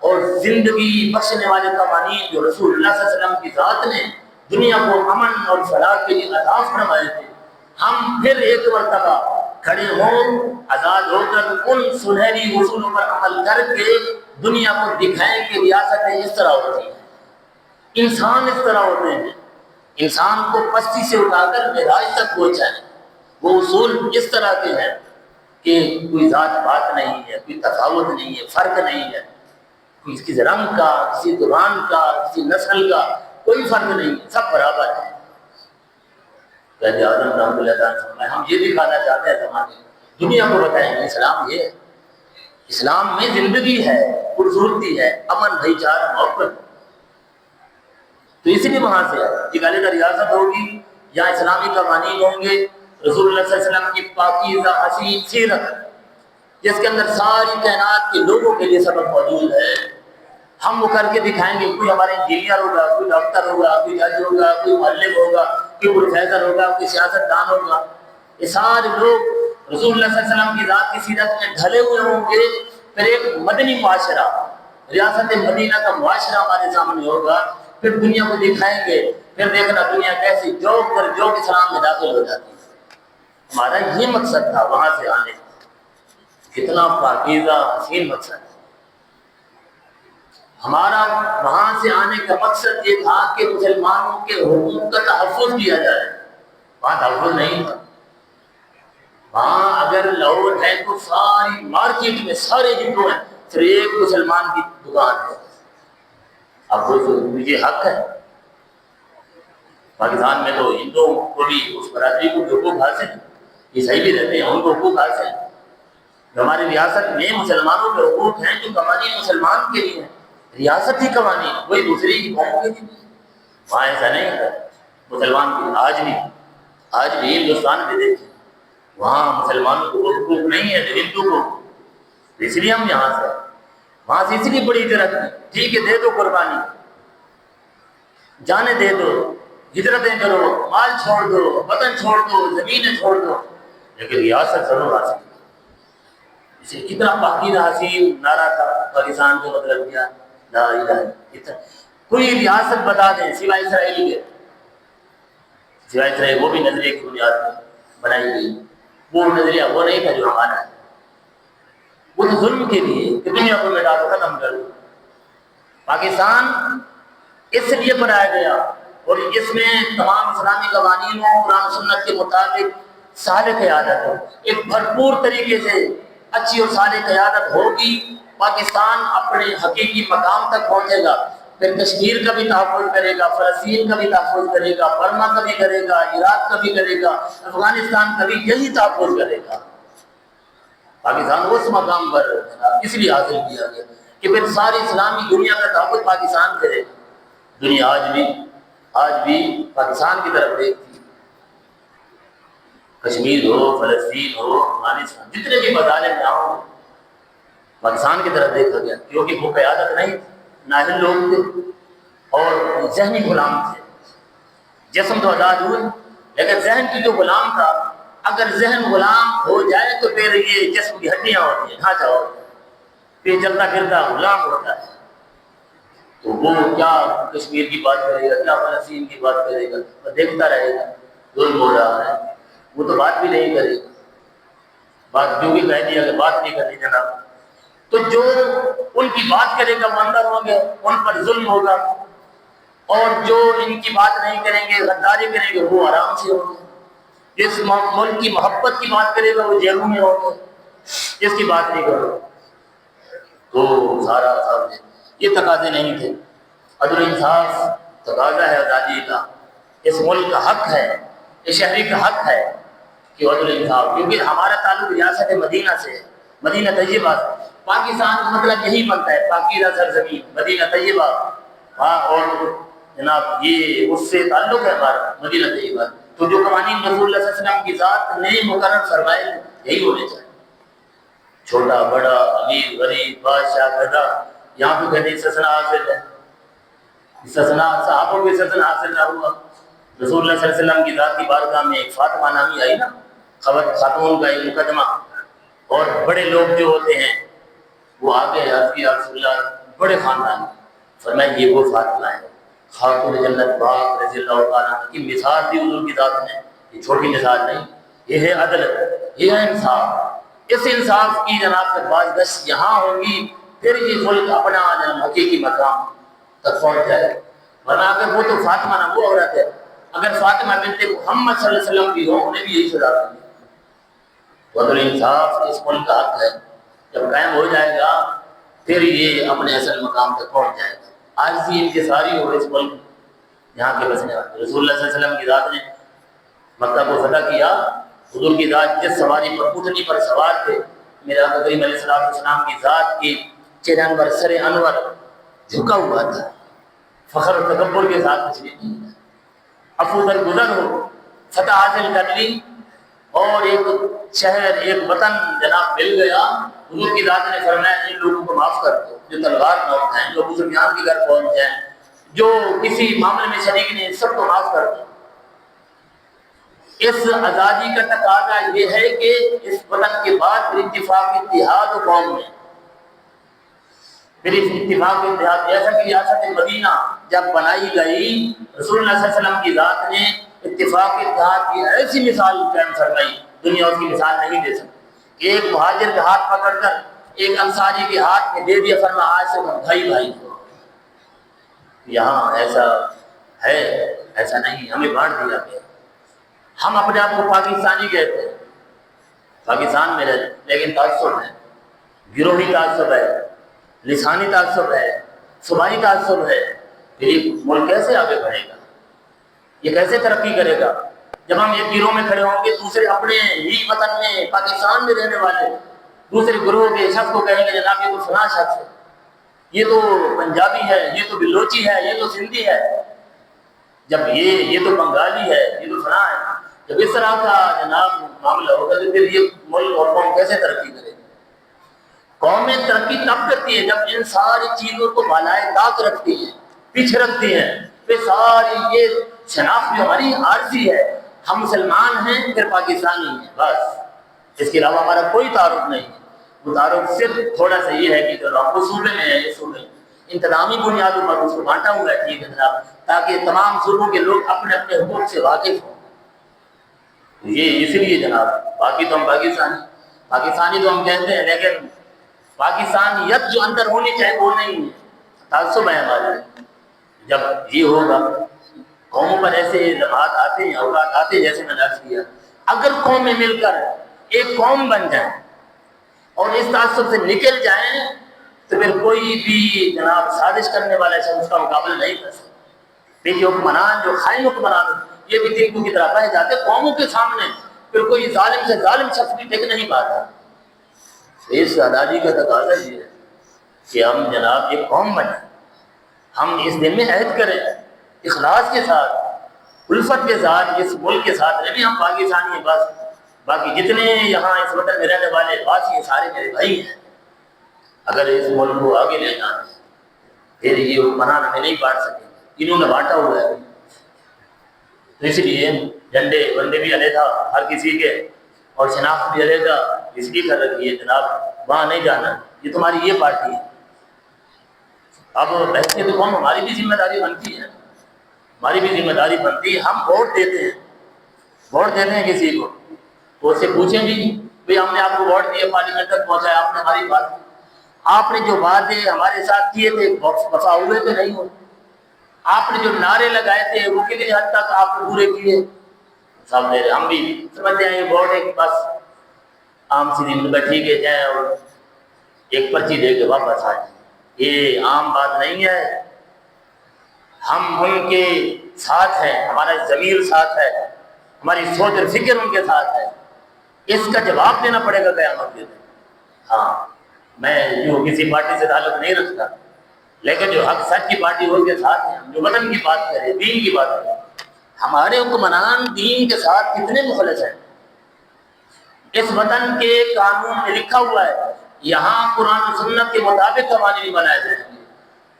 اور زندگی بخشنے والے قوانین جو رسول اللہ صلی اللہ علیہ وسلم کی ذات نے دنیا کو امن اور فلاح کے لیے عطا فرمائے تھے، ہم پھر ایک مرتبہ کھڑے ہوں آزاد ہو کر ان سنہری اصولوں پر عمل کر کے دنیا کو دکھائیں کہ ریاستیں اس طرح ہوتی ہیں، انسان اس طرح ہوتے ہیں، انسان کو پستی سے اٹھا کر معراج تک پہنچائیں، وہ اصول اس طرح کے ہیں کہ کوئی ذات پات نہیں ہے، کوئی تفاوت نہیں ہے، فرق نہیں ہے، کسی رنگ کا، کسی زبان کا، کسی نسل کا کوئی فرق نہیں ہے، سب برابر ہے۔ قائد اعظم رحمۃ اللہ تعالیٰ فرمائے ہم یہ دکھانا چاہتے ہیں زمانے دنیا کو بتائیں گے اسلام یہ ہے، اسلام میں زندگی ہے، خوبصورتی ہے، امن بھائی چارہ محبت۔ تو اسی لیے وہاں سے ایک علیحدہ ریاست ہوگی، یا اسلامی قوانین ہوں گے، رسول اللہ صلی اللہ علیہ وسلم کی پاکیزہ حسین سیرت جس کے اندر ساری کائنات کے لوگوں کے لیے سبق موجود ہے، ہم وہ کر کے دکھائیں گے۔ کوئی ہمارے انجینئر ہوگا، کوئی ڈاکٹر ہوگا، کوئی جج ہوگا، کوئی معلم ہوگا، کوئی پروفیسر ہوگا، کوئی سیاست دان ہوگا، یہ سارے لوگ رسول اللہ صلی اللہ علیہ وسلم کی ذات کی سیرت میں ڈھلے ہوئے ہوں گے۔ پھر ایک مدنی معاشرہ، ریاست مدینہ کا معاشرہ ہمارے سامنے ہوگا، پھر دنیا کو دکھائیں گے، پھر دیکھنا دنیا کیسی جوک پر جوک اسلام میں داخل ہو جاتی ہے۔ ہمارا یہ مقصد تھا وہاں سے آنے کا، کتنا پاکیزہ حسین مقصد ہے ہمارا۔ وہاں سے آنے کا مقصد یہ تھا کہ مسلمانوں کے حقوق کا تحفظ کیا جائے۔ وہاں تحفظ نہیں تھا، وہاں اگر لاہور ہے تو ساری مارکیٹ میں سارے ہندو ہیں، صرف ایک مسلمان کی دکان ہے۔ اب مجھے حق ہے، پاکستان میں تو ہندوؤں کو بھی اس برادری کو حقوق حاصل ہے، عیسائی بھی رہتے ہیں ان کو حقوق حاصل ہے۔ ہماری ریاست میں مسلمانوں کے حقوق ہیں جو قوانین مسلمان کے لیے ہیں، ریاستی قوانین کوئی دوسری قوم کے لیے۔ وہاں ایسا نہیں ہے مسلمان کی، آج بھی ہندوستان میں دیکھیں وہاں مسلمانوں کو حقوق نہیں ہے ہندو کو، اس لیے ہم یہاں سے وہاں سے اس لیے بڑی ہجرت ہے۔ ٹھیک ہے دے دو قربانی، جانیں دے دو، ہجرتیں کرو، مال چھوڑ دو، وطن چھوڑ دو، زمینیں چھوڑ دو، لیکن ریاست ضرور حاصل کرو۔ اسے کتنا پاکیزہ حسین نعرہ تھا پاکستان کو، مطلب کیا لا الہ الا، کوئی ریاست بتا دیں سوائے اسرائیل کے، سوائے اسرائیل، وہ بھی نظریے کی بنیاد پر بنائی گئی، وہ نظریہ وہ نہیں تھا جو ہمارا ہے، وہ تو ظلم کے لیے کہ دنیا کو مٹا دو، ختم کر دو۔ پاکستان اس لیے بنایا گیا اور اس میں تمام اسلامی قوانینوں قرآن سنت کے مطابق صالح قیادت ہو، ایک بھرپور طریقے سے اچھی اور صالح قیادت ہوگی، پاکستان اپنے حقیقی مقام تک پہنچے گا۔ پھر کشمیر کا بھی تحفظ کرے گا، فلسطین کا بھی تحفظ کرے گا، برما کا بھی کرے گا، عراق کا بھی کرے گا، افغانستان کا بھی یہی تحفظ کرے گا۔ پاکستان اس مقام پر اس لیے حاصل کیا گیا کہ پھر ساری اسلامی دنیا کا تحفظ پاکستان کرے گا۔ دنیا آج بھی پاکستان کی طرف دیکھتی ہے، کشمیر ہو، فلسطین ہو، افغانستان، جتنے بھی مظالم یہاں ہو، پاکستان کی طرف دیکھا گیا، کیونکہ وہ قیادت نہیں، نااہل لوگ تھے اور ذہنی غلام تھے۔ جسم تو آزاد ہوئے لیکن ذہن کی جو غلام تھا، اگر ذہن غلام ہو جائے تو پھر یہ جسم کی ہڈیاں ہوتی ہیں، ڈھانچہ ہوتا ہے، پھر چلتا پھرتا غلام ہوتا ہے، تو وہ کیا کشمیر کی بات کرے گا، کیا فلسطین کی بات کرے گا، وہ دیکھتا رہے گا ظلم ہو رہا ہے، وہ تو بات بھی نہیں کرے گا، بات جو بھی کہہ دیا کہ بات نہیں کرنی جناب۔ تو جو ان کی بات کرے گا وہ اندر ہوں گے، ان پر ظلم ہوگا، اور جو ان کی بات نہیں کریں گے، غداری کریں گے، وہ آرام سے ہوں گے۔ جس ملک کی محبت کی بات کرے گا وہ جیلوں میں ہوں گے، جس کی بات نہیں کرو تو سارا سامنے۔ یہ تقاضے نہیں تھے، عدل و انصاف تقاضا ہے آزادی کا، اس ملک کا حق ہے، اس شہری کا حق ہے کہ عدل و انصاف، کیونکہ ہمارا تعلق ریاست مدینہ سے ہے، مدینہ طیبہ سے۔ پاکستان کا مطلب یہی بنتا ہے پاکیزہ سرزمین مدینہ طیبہ، ہاں، اور جناب یہ اس سے تعلق ہے ہمارا مدینہ طیبہ۔ تو جو قوانین رسول اللہ صلی اللہ علیہ وسلم کی ذات نے مقرر فرمائے یہی ہونے چاہیے، چھوٹا بڑا امیر غریب بادشاہ گدا، یہاں پہ کہتے استثناء حاصل ہے، استثناء صحابوں کو استثناء حاصل نہ ہوا۔ رسول اللہ صلی اللہ علیہ وسلم کی ذات کی بارگاہ میں ایک فاطمہ نامی آئی نا، خاتون کا ایک مقدمہ، اور بڑے لوگ جو ہوتے ہیں وہ آگے عرض کیا رسول اللہ بڑے خاندان، فرمایا یہ وہ فاطمہ ہے خاتون جنت پاک رضی اللہ تعالیٰ کی مثال دی حضور کی ذات میں، یہ چھوٹی مثال نہیں، یہ ہے عدالت، یہ ہے انصاف۔ اس انصاف کی جناب سے بازگشت یہاں ہوگی، پھر یہ ملک اپنا حقیقی مقام تک پہنچ جائے۔ ورنہ اگر وہ تو فاطمہ نہ وہ عورت ہے، اگر فاطمہ بنت محمد صلی اللہ علیہ وسلم بھی ہو انہیں بھی یہی سزا دی۔ عدل انصاف اس ملک کا حق ہے، جب قائم ہو جائے گا پھر یہ اپنے اصل مقام تک پہنچ جائے گا۔ آج بھی انکساری ہو اس ملک یہاں کے بسنے والے، رسول اللہ صلی اللہ علیہ وسلم کی ذات نے مکہ کو فتح کیا، حضور کی ذات جس سواری پر اونٹنی پر سوار تھے، میرے آقا کریم علیہ السلام کی ذات کی چہرہ انور سر انور جھکا ہوا تھا، فخر و تکبر کے ساتھ کچھ نہیں ہے، افو در گزر ہو، فتح حاصل کر لی اور ایک شہر ایک وطن جناب مل گیا۔ حضور کی ذات نے فرمایا ان لوگوں کو معاف کر دو جو تلوار نہ اٹھائیں، جو ابو سفیان کے گھر پہنچ جائیں، جو کسی معاملے میں شریک نہیں، سب کو معاف کر دو۔ اس آزادی کا تقاضا یہ ہے کہ اس وطن کے بعد پھر اتفاق اتحاد و قوم میں پھر اس اتفاق اتحاد، جیسا کہ ریاست مدینہ جب بنائی گئی، رسول اللہ صلی اللہ علیہ وسلم کی ذات نے اتفاق اتحاد کی ایسی مثال قائم فرمائی، دنیا اس کی مثال نہیں دے سکتی کہ ایک مہاجر کے ہاتھ پکڑ کر ایک انصاری کے ہاتھ میں دے دیا، فرما آج سے ہم بھائی بھائی ہو۔ یہاں ایسا ہے؟ ایسا نہیں، ہمیں بانٹ دیا گیا۔ ہم اپنے آپ کو پاکستانی کہتے ہیں، پاکستان میں رہتے، لیکن تعصب ہے، گروہی تعصب ہے، لسانی تعصب ہے، صوبائی تعصب ہے۔ پھر یہ ملک کیسے آگے بڑھے گا؟ یہ کیسے ترقی کرے گا جب ہم ایک گروہ میں کھڑے ہوں گے، دوسرے اپنے ہی وطن میں پاکستان میں رہنے والے دوسرے گروہ کے شخص کو کہیں گے جناب یہ تو فلاں شخص ہے، یہ تو پنجابی ہے، یہ تو بلوچی ہے، یہ تو سندھی ہے، جب یہ تو بنگالی ہے، یہ تو فلاں ہے۔ جب اس طرح کا جناب معاملہ ہوگا تو پھر یہ ملک اور قوم کیسے ترقی کرے گی؟ قومیں ترقی تب کرتی ہے جب ان ساری چیزوں کو بالائے طاق رکھتی ہیں، پیچھے رکھتی ہیں۔ پھر ساری یہ شناخت جو ہماری عارضی ہے، ہم مسلمان ہیں پھر پاکستانی ہیں، بس اس کے علاوہ ہمارا کوئی تعارف نہیں ہے۔ وہ تعارف صرف تھوڑا سا یہ ہے کہ چلو ہم وہ صوبے میں ہیں، یہ صوبے میں انتظامی بنیادوں پر اس کو بانٹا ہوا ہے، ٹھیک ہے جناب، تاکہ تمام صوبوں کے لوگ اپنے اپنے حقوق سے واقف ہوں۔ یہ اس لیے جناب، باقی تو ہم پاکستانی تو ہم کہتے ہیں، لیکن پاکستانیت جو اندر ہونی چاہیے وہ نہیں ہے، تعصب ہے ہمارے۔ جب یہ ہوگا، قوموں پر ایسے لمحات آتے ہیں، اوقات آتے ہیں، جیسے میں نے عرض کیا، اگر قومیں مل کر ایک قوم بن جائیں اور اس تعصب سے نکل جائیں تو پھر کوئی بھی جناب سازش کرنے والا شخص اس کا مقابلہ نہیں کر سکتا۔ پھر یہ حکمران جو خائن حکمران یہ بھی تیرکوں کی طرح بہ جاتے قوموں کے سامنے، پھر کوئی ظالم سے ظالم شخص بھی ٹک نہیں پاتا۔ اس آزادی کا تقاضا یہ ہے کہ ہم جناب ایک قوم بنیں، ہم اس دن میں عہد کریں اخلاص کے ساتھ، الفت کے ساتھ، اس ملک کے ساتھ رہیں۔ ہم پاکستانی ہیں بس، باقی جتنے یہاں اس وطن میں رہنے والے باقی سارے میرے بھائی ہیں۔ اگر اس ملک کو آگے لے جانا ہے پھر یہ حکمران ہمیں نہیں بانٹ سکیں گے، انہوں نے بانٹا ہوا ہے۔ تو اس لیے جھنڈے بندے بھی علیحدہ ہر کسی کے اور شناخت بھی علیحدہ اس لیے کر رکھی ہے جناب، وہاں نہیں جانا، یہ تمہاری یہ پارٹی ہے۔ اب بحثیت قوم ہماری بھی ذمہ داری بنتی ہے، ہماری بھی ذمہ داری بنتی ہے۔ ہم ووٹ دیتے ہیں کسی کو تو اس سے پوچھیں بھی بھئی ہم نے آپ کو ووٹ دیا، پارلیمنٹ تک پہنچایا، آپ نے ہماری بات، آپ نے جو وعدے ہمارے ساتھ کیے تھے وفا ہوئے تھے نہیں ہوئے؟ آپ نے جو نعرے لگائے تھے وہ کتنی حد تک آپ نے پورے کیے؟ سامنے ہم بھی سمجھتے ہیں یہ ووٹ ایک بس عام سی دن میں ٹھیک ہے جائیں اور ایک پرچی دے کے واپس آ جائیں، یہ عام بات نہیں ہے۔ ہم ان کے ساتھ ہیں، ہمارا ضمیر ساتھ ہے، ہماری سوچ اور فکر ان کے ساتھ ہے، اس کا جواب دینا پڑے گا قیامت کے دن۔ ہاں میں جو کسی پارٹی سے تعلق نہیں رکھتا، لیکن جو حق سچ کی پارٹی ہو کے ساتھ ہیں، جو وطن کی بات کرے، دین کی بات کرے، ہمارے حکمران دین کے ساتھ کتنے مخلص ہیں۔ اس وطن کے قانون میں لکھا ہوا ہے یہاں قرآن و سنت کے مطابق قوانین بنائے جائیں گے،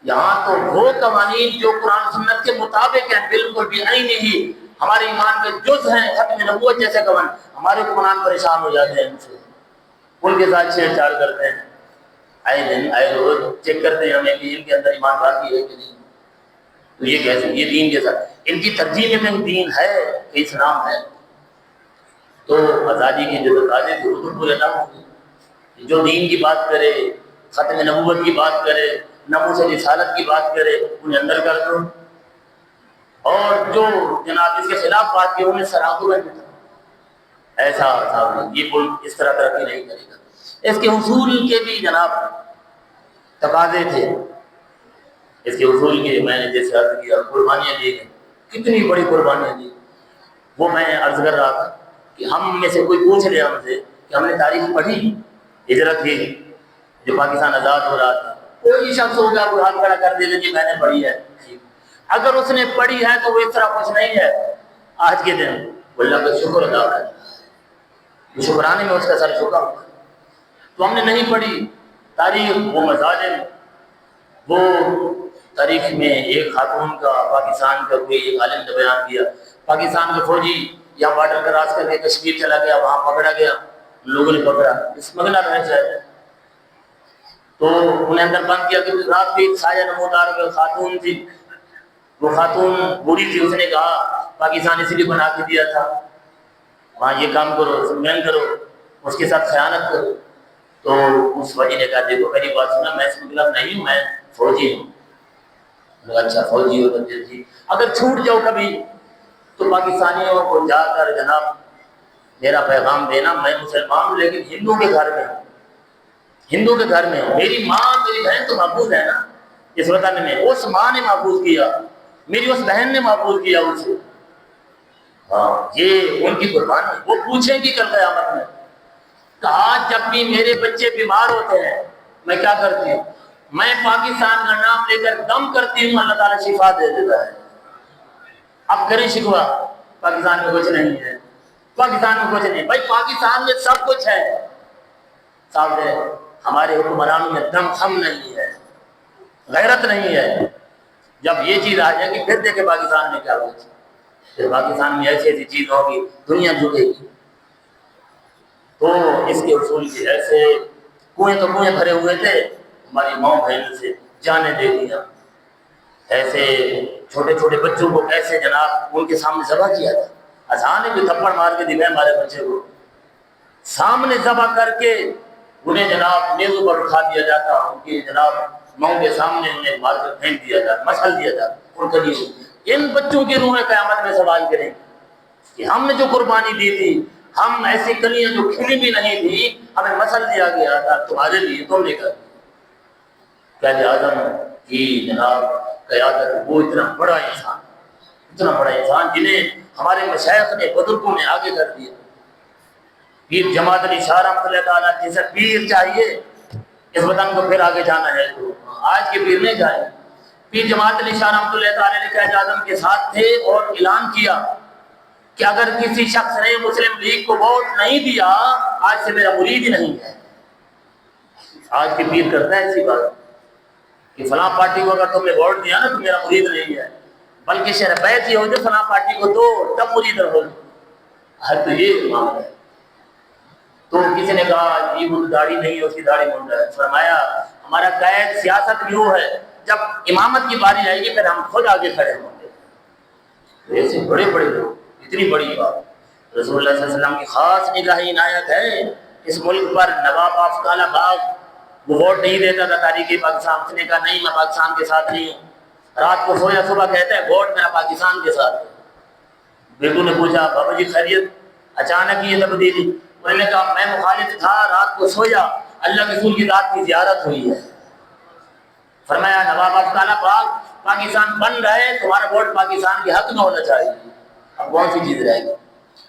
یہاں تو وہ قوانین جو قرآن و سنت کے مطابق ہیں، بالکل بھی ہی ہمارے ایمان کے جز ہیں، ختم نبوت جیسے قوانین، ہمارے حکمران پریشان ہو جاتے ہیں ان سے، ان کے ساتھ چھیڑ چھاڑ کرتے ہیں، آئے دن آئے روز چیک کرتے ہیں ہمیں کہ ان کے اندر ایمان باقی ہے کہ نہیں۔ تو یہ کیسے، یہ دین کے ساتھ ان کی ترجیح میں دین ہے کہ اسلام ہے؟ تو آزادی کی جو تقاضے تھے وہ تو پورے نہ ہوں گے۔ جو دین کی بات کرے، ختم نبوت کی بات کرے، ناموس رسالت کی بات کرے، انہیں اندر کر دو، اور جو جناب اس کے خلاف بات کی انہیں سراغوں میں بٹھاؤ۔ ایسا صاحب یہ ملک اس طرح ترقی نہیں کرے گا۔ اس کے حصول کے بھی جناب تقاضے تھے، اس کے حصول کے میں نے جیسے عرض کیا قربانیاں دی گئی، کتنی بڑی قربانیاں دی، وہ میں عرض کر رہا تھا کہ ہم میں سے کوئی پوچھ لے ہم سے کہ ہم نے تاریخ پڑھی ہجرت کی جو پاکستان آزاد ہو رہا تھا، کوئی شخص ہوگا وہ ہاتھ کھڑا کر دے گا کہ میں نے پڑھی ہے. اگر اس نے پڑھی ہے تو وہ اس طرح کچھ نہیں ہے آج کے دن اللہ کا شکر ادا کرے، شکرانے میں اس کا سر جھکا ہوا. تو ہم نے نہیں پڑھی تاریخ، وہ مظالم، وہ تاریخ میں ایک خاتون کا پاکستان کا کوئی ایک عالم نے بیان کیا، پاکستان کا فوجی یہاں بارڈر کراس کر کے کشمیر چلا گیا، وہاں پکڑا گیا، لوگوں نے پکڑا، اسمگلر ہے شاید، تو انہیں اندر بند کیا. کہ رات بھی سایہ نمودار خاتون تھی، وہ خاتون بوڑھی تھی، اس نے کہا پاکستان اس لیے بنا کے دیا تھا وہاں یہ کام کرو، سمجھن کرو، اس کے ساتھ خیانت کرو. تو اس وجہ نے کہا دیکھو میری بات سنا، میں اسمگلر نہیں ہوں، میں فوجی ہوں. اچھا فوجی ہو تو جی اگر چھوٹ جاؤ کبھی تو پاکستانیوں کو جا کر جناب میرا پیغام دینا، میں مسلمان ہوں لیکن ہندو کے گھر میں ہوں، ہندو کے گھر میں ہوں، میری ماں میری بہن تو محفوظ ہے نا اس وطن میں، اس ماں نے محفوظ کیا، میری اس بہن نے محفوظ کیا اسے. ہاں یہ ان کی قربانی. وہ پوچھیں گی کل قیامت میں کہا جب بھی میرے بچے بیمار ہوتے ہیں میں کیا کرتی ہوں؟ میں پاکستان کا نام لے کر دم کرتی ہوں، اللہ تعالیٰ شفا دے دیتا ہے. اب کریں شکوہ پاکستان میں کچھ نہیں ہے، پاکستان میں کچھ نہیں. بھائی پاکستان میں سب کچھ ہے، صاحب ہے ہمارے حکمرانوں میں دم خم نہیں ہے، غیرت نہیں ہے. جب یہ چیز آ جائے گی پھر دیکھیں پاکستان میں کیا ہوگا. پھر پاکستان میں ایسی ایسی چیز ہوگی دنیا جھکے گی. تو اس کے اصول کی ایسے کنویں تو کنویں بھرے ہوئے تھے، ہماری ماں بہن سے جانے دے دیا. ایسے چھوٹے چھوٹے بچوں کو کیسے جناب ان کے سامنے ذبح کیا تھا. آسان ہے کہ تھپڑ مار کے دکھائے ہمارے بچے کو، سامنے ذبح کر کے انہیں جناب نیزوں پر اٹھا دیا جاتا، ان کی جناب ماؤں کے سامنے انہیں مار کر پھینک دیا جاتا، مسل دیا جاتا. ان کے لیے ان بچوں کی روحیں قیامت میں سوال کریں کہ ہم نے جو قربانی دی تھی، ہم ایسی کلیاں جو کھلی بھی نہیں تھی ہمیں مسل دیا گیا تھا تمہارے لیے، تم نے کر پہلے اعظم کی جناب قیادت. وہ اتنا بڑا انسان جنہیں ہمارے مشائخ نے بزرگوں نے آگے کر دیا. پیر جماعت علی شاہ رحمۃ اللہ تعالیٰ جسے پیر چاہیے اس وطن کو پھر آگے جانا ہے، تو آج کے پیر نہیں چاہیے. پیر جماعت علی شاہ رحمۃ اللہ تعالیٰ نے قائد اعظم کے ساتھ تھے اور اعلان کیا کہ اگر کسی شخص نے مسلم لیگ کو ووٹ نہیں دیا آج سے میرا مرید ہی نہیں ہے. آج کے پیر کرتا ہے ایسی بات کہ فلاں پارٹی کو اگر تم نے ووٹ دیا نا تو میرا مرید نہیں ہے، بلکہ شرح بیعت یہ ہو جو فلاں پارٹی کو دو تب مرید ہو. تو یہ معاملہ ہے. تو کسی نے کہا یہ وہ داڑھی نہیں ہے، اس کی داڑھی منڈا ہے. فرمایا ہمارا قائد سیاست یوں ہے جب امامت کی باری آئے گی پھر ہم خود آگے کھڑے ہوں گے. ایسے بڑے بڑے لوگ، اتنی بڑی بات. رسول اللہ صلی اللہ علیہ وسلم کی خاص نگاہی عنایت ہے اس ملک پر. نواب افضل باغ وہ ووٹ نہیں دیتا تھا تاریخ پاکستان، اس نے کہا نہیں میں پاکستان کے ساتھ نہیں ہوں. رات کو سویا صبح کہتا ہے ووٹ میرا پاکستان کے ساتھ ہے. بیٹو نے پوچھا بابا جی خیریت، اچانک یہ تبدیلی؟ انہوں نے کہا میں مخالف تھا، رات کو سویا اللہ کے رسول کی ذات کی زیارت ہوئی ہے. فرمایا نواب افضل باغ پاکستان بن رہے، تمہارا ووٹ پاکستان کے حق میں ہونا چاہیے. اب کون سی چیز رہے گی؟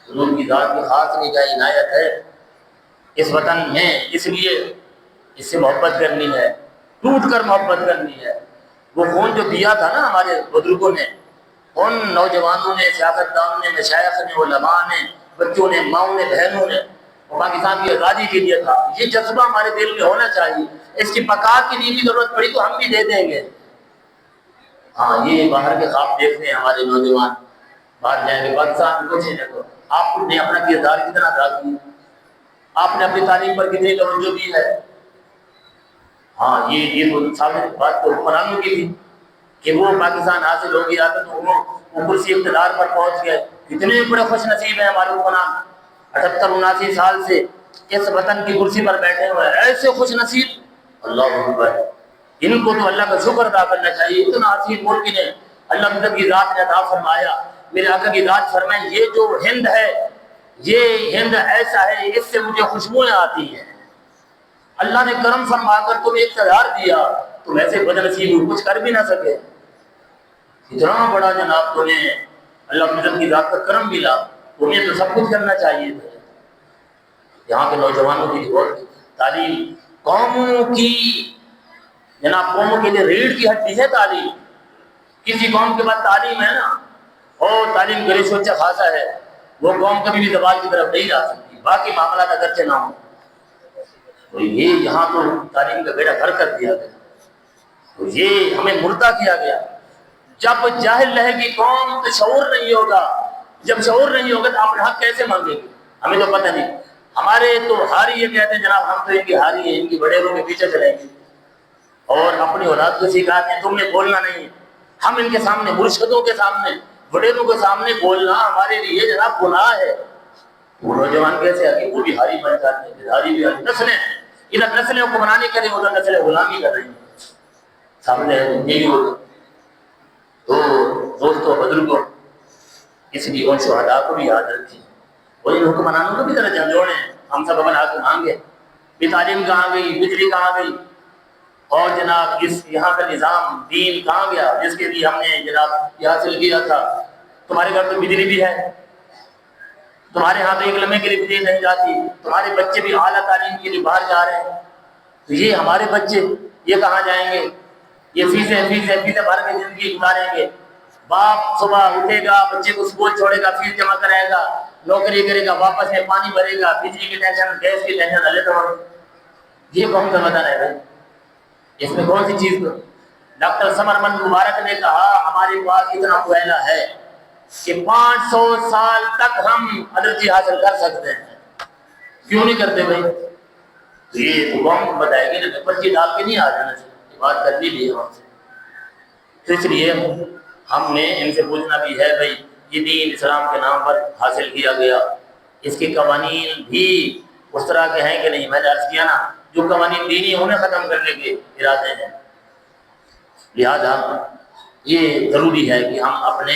حضور کی ذات کی خاص نگاہ عنایت ہے اس وطن میں، اس لیے اس سے محبت کرنی ہے، ٹوٹ کر محبت کرنی ہے. وہ خون جو دیا تھا نا ہمارے بزرگوں نے، ان نوجوانوں نے، سیاستدانوں نے، مشائخ نے، علماء نے، بچوں نے، ماؤں نے، بہنوں نے، وہ پاکستان کی آزادی کے لیے تھا. یہ جذبہ ہمارے دل میں ہونا چاہیے. اس کی بقا کے لیے بھی ضرورت پڑی تو ہم بھی دے دیں گے. ہاں یہ باہر کے خواب دیکھتے ہیں ہمارے نوجوان، باہر جائیں گے پاکستان کچھ نہیں دیکھو. آپ نے اپنا کردار کتنا ادا کیا، آپ نے اپنی تعلیم پر کتنی توجہ دی ہے. ہاں یہ تو ثابت بات تو حکمرانوں کی تھی کہ وہ پاکستان حاصل ہو گیا تو وہ کرسی اقتدار پر پہنچ گئے. کتنے بڑے خوش نصیب ہیں ہمارے حکمران، 78-79 سال سے اس وطن کی کرسی پر بیٹھے ہوئے ہیں. ایسے خوش نصیب، اللہ اکبر. ان کو تو اللہ کا شکر ادا کرنا چاہیے. اتنا عظیم ملک نے اللہ کی ذات نے عطا فرمایا. میرے آقا کی ذات فرمائیں یہ جو ہند ہے، یہ ہند ایسا ہے اس سے مجھے خوشبوئیں آتی ہیں. اللہ نے کرم فرما کر تمہیں اقتدار دیا، تم ایسے بدنصیب ہو کچھ کر بھی نہ سکے. اتنا بڑا جناب تمہیں اللہ کی ذات کا کرم ملا. تمہیں تو سب کچھ کرنا چاہیے تھا۔ یہاں کے نوجوانوں کی بہت تعلیم قوموں کی، جناب قوموں کے لیے ریڑھ کی ہڈی ہے تعلیم۔ کسی قوم کے بعد تعلیم ہے نا، اور تعلیم کے لیے سوچا خاصا ہے، وہ قوم کبھی بھی زوال کی طرف نہیں جا سکتی، باقی معاملات اگرچہ نہ ہوں۔ تو یہ یہاں تو تعلیم کا بیڑا گھر کر دیا گیا، تو یہ ہمیں مردہ کیا گیا۔ جب جاہل رہے گی قوم تو شعور نہیں ہوگا، جب شعور نہیں ہوگا تو اپنا حق کیسے مانگے گی؟ ہمیں تو پتہ نہیں۔ ہمارے تو ہاری یہ کہتے ہیں جناب ہم تو ان کی ہاری ہیں، ان کی وڈیروں کے پیچھے چلیں گے، اور اپنی اولاد کو سکھاتے ہیں تم نے بولنا نہیں۔ ہم ان کے سامنے، مرشدوں کے سامنے، وڈیروں کے سامنے بولنا ہمارے لیے جناب گناہ ہے۔ وہ نوجوان کیسے آگے وہ بھی ہاری بن جاتے ہیں، ہاری بھی ہاری نسلیں، ادھر نسلیں حکمرانی کریں ادھر نسلیں غلامی کر رہی ہیں، سامنے یہی ہوگا۔ تو دوستوں بزرگوں، اس لیے ان شہداء کو بھی یاد رکھیں، اور ان حکمرانوں کو بھی ذرا جھنجھوڑیں۔ ہم سب اپنا حق مانگے، بھی تعلیم کہاں گئی، بجلی کہاں گئی، اور جناب اس یہاں کا نظام دین کہاں گیا جس کے لیے ہم نے جناب یہ حاصل کیا تھا؟ تمہارے گھر تو بجلی بھی ہے، تمہارے ہاں تو ایک لمحے کے لیے بجلی نہیں جاتی، تمہارے بچے بھی اعلیٰ تعلیم کے لیے باہر جا رہے ہیں، تو یہ ہمارے بچے یہ کہاں جائیں گے؟ یہ فیسیں بھر کے زندگی گزاریں گے۔ باپ صبح اٹھے گا، بچے کو اسکول چھوڑے گا، فیس جمع کرائے گا، نوکری کرے گا، واپس میں پانی بھرے گا، بجلی کی ٹینشن، گیس کی ٹینشن، اللہ تو یہ قوم کا وطن ہے بھائی، اس میں کون سی چیز کو؟ ڈاکٹر ثمر مبارک نے کہا ہمارے پاس اتنا کوئلہ ہے کہ 500 سال تک ہم انرجی حاصل کر سکتے ہیں، کیوں نہیں کرتے بھائی؟ تو یہ تو قوم بتائے گی نا، پرچی ڈال کے نہیں آ جانا چاہیے، بات کرنی بھی ہے وہاں سے۔ تو اس لیے ہم نے ان سے پوچھنا بھی ہے بھائی، یہ دین اسلام کے نام پر حاصل کیا گیا، اس کے قوانین بھی اس طرح کے ہیں کہ نہیں؟ میں نے عرض کیا نا، جو قوانین دینی انہیں ختم کرنے کے ارادے ہیں۔ لہذا یہ ضروری ہے کہ ہم اپنے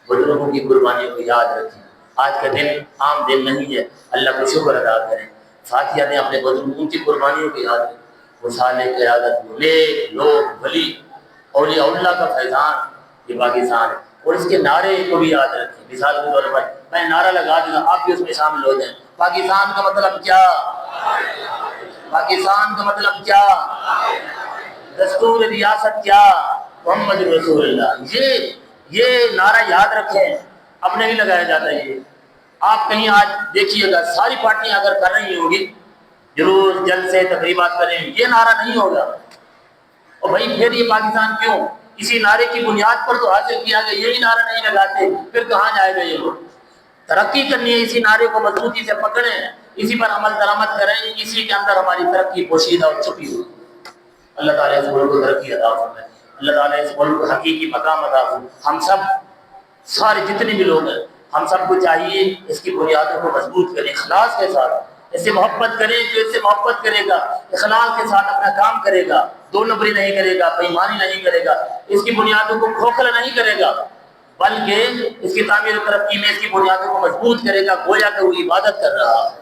بزرگوں کی قربانیوں کو یاد رکھیں۔ آج کا دن عام دن نہیں ہے، اللہ کو شکر ادا کریں، ساتھ ہی اپنے بزرگوں کی قربانیوں کو یاد رکھیں۔ وہ صالح قیادت، نیک لوگ، ولی، اولیاء اللہ کا فیضان یہ پاکستان ہے، اور اس کے نعرے کو بھی یاد رکھیں۔ مثال کے طور پر میں نعرہ لگا دوں گا، آپ بھی اس میں شامل ہو جائیں۔ پاکستان کا مطلب کیا؟ پاکستان کا مطلب کیا؟ دستور ریاست کیا؟ محمد رسول اللہ۔ یہ نعرہ یاد رکھیں، اب نہیں لگایا جاتا یہ۔ آپ کہیں آج دیکھیے گا ساری پارٹیاں اگر کر رہی ہوں گی جلوس جلسے تقریبات کریں، یہ نعرہ نہیں ہوگا۔ اور بھائی پھر یہ پاکستان کیوں؟ اسی نعرے کی بنیاد پر تو حاصل کیا گیا، یہی نعرہ نہیں لگاتے پھر کہاں جائے گا یہ لوگ؟ ترقی کرنی ہے، اسی نعرے کو مضبوطی سے پکڑیں، اسی پر عمل درآمد کریں، اسی کے اندر ہماری ترقی پوشیدہ اور چھپی ہوئی۔ اللہ تعالیٰ اس ملک کو ترقی عطا فرمائے، اللہ تعالیٰ اس ملک کو حقیقی مقام عطا فرمائے۔ ہم سب سارے جتنے بھی لوگ ہیں، ہم سب کو چاہیے اس کی بنیادوں کو مضبوط کریں، اخلاص کے ساتھ اس سے محبت کریں، جو اس سے محبت کرے گا اخلاص کے ساتھ اپنا کام کرے گا، دو نمبری نہیں کرے گا، بےایمانی نہیں کرے گا، اس کی بنیادوں کو کھوکھلا نہیں کرے گا، بلکہ اس کی تعمیر و ترقی میں اس کی بنیادوں کو مضبوط کرے گا، گویا کہ وہ عبادت کر رہا ہے۔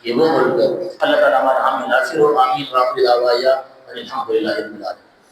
یہ وہ ملک ہے۔ اللہ تعالیٰ ہمارا حامی ناصر ہو، آمین۔ وآخر دعوانا الحمدللہ رب العالمین۔